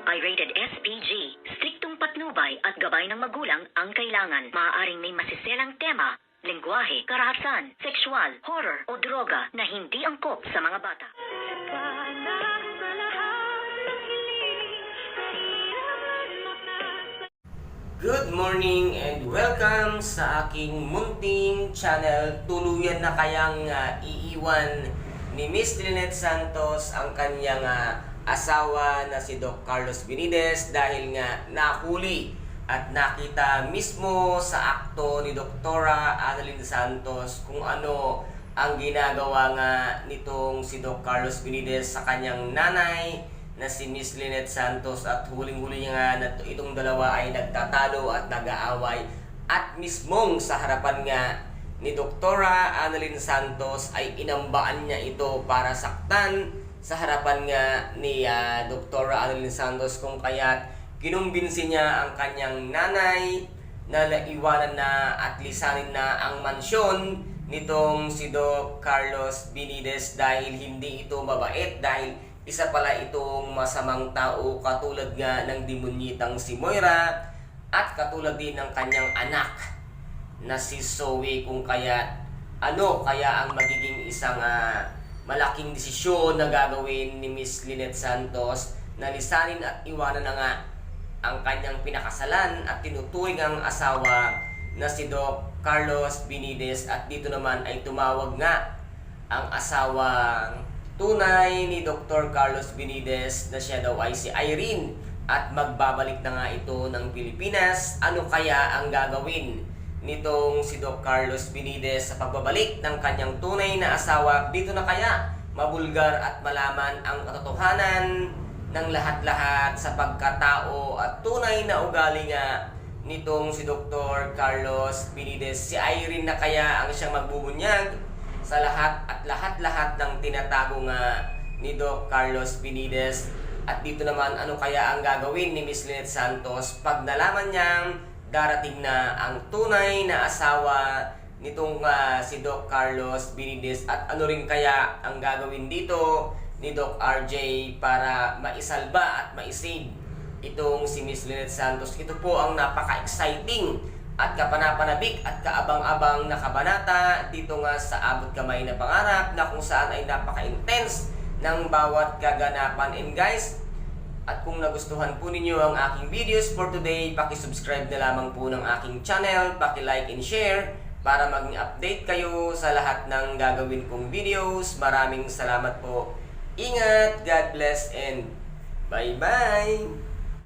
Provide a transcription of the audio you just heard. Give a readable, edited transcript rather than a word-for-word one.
ay rated SPG. Striktong patnubay at gabay ng magulang ang kailangan. Maaaring may masiselang tema, lengguwahe, karahasan, sexual, horror o droga na hindi angkop sa mga bata. Good morning and welcome sa aking munting channel. Tuluyan na kayang iiwan ni Miss Lynette Santos ang kanyang asawa na si Doc Carlos Benitez dahil nga nahuli at nakita mismo sa akto ni Doktora Annalyn Santos kung ano ang ginagawa nga nitong si Doc Carlos Benitez sa kanyang nanay na si Miss Lynette Santos, at huling-huli niya nga na itong dalawa ay nagtatalo at nag-aaway, at mismong sa harapan nga ni Doktora Annalyn Santos ay inambaan niya ito para saktan sa harapan nga ni Doktora Annalyn Santos, kung kaya kinumbinsi niya ang kanyang nanay na iwanan na at lisanin na ang mansyon nitong si Doc Carlos Benitez dahil hindi ito mabait, dahil isa pala itong masamang tao katulad nga ng demonyitang si Moira at katulad din ng kanyang anak na si Zoe, kung kaya ano kaya ang magiging isang malaking desisyon na gagawin ni Miss Lynette Santos na lisanin at iwanan na nga ang kanyang pinakasalan at tinuturing ang asawa na si Doc Carlos Benitez, at dito naman ay tumawag nga ang asawang tunay ni Dr. Carlos Benitez na siya daw ay si Irene at magbabalik na nga ito ng Pilipinas. Ano kaya ang gagawin nitong si Doc Carlos Benitez sa pagbabalik ng kanyang tunay na asawa? Dito na kaya mabulgar at malaman ang katotohanan ng lahat-lahat sa pagkatao at tunay na ugali nga nitong si Dr. Carlos Benitez. Si Irene na kaya ang siyang magbubunyag sa lahat ng tinatago nga ni Doc Carlos Benitez. At dito naman, ano kaya ang gagawin ni Miss Lynette Santos pag nalaman niyang darating na ang tunay na asawa nitong si Doc Carlos Benitez, at ano rin kaya ang gagawin dito ni Doc RJ para maisalba at maisave itong si Miss Lynette Santos. Ito po ang napaka-exciting at kapanapanabik at kaabang-abang na kabanata dito nga sa Abot Kamay na Pangarap, na kung saan ay napaka-intense ng bawat kaganapan. And guys, at kung nagustuhan po ninyo ang aking videos for today, paki-subscribe na lamang po ng aking channel, paki-like and share para maging update kayo sa lahat ng gagawin kong videos. Maraming salamat po. Ingat, God bless, and bye-bye!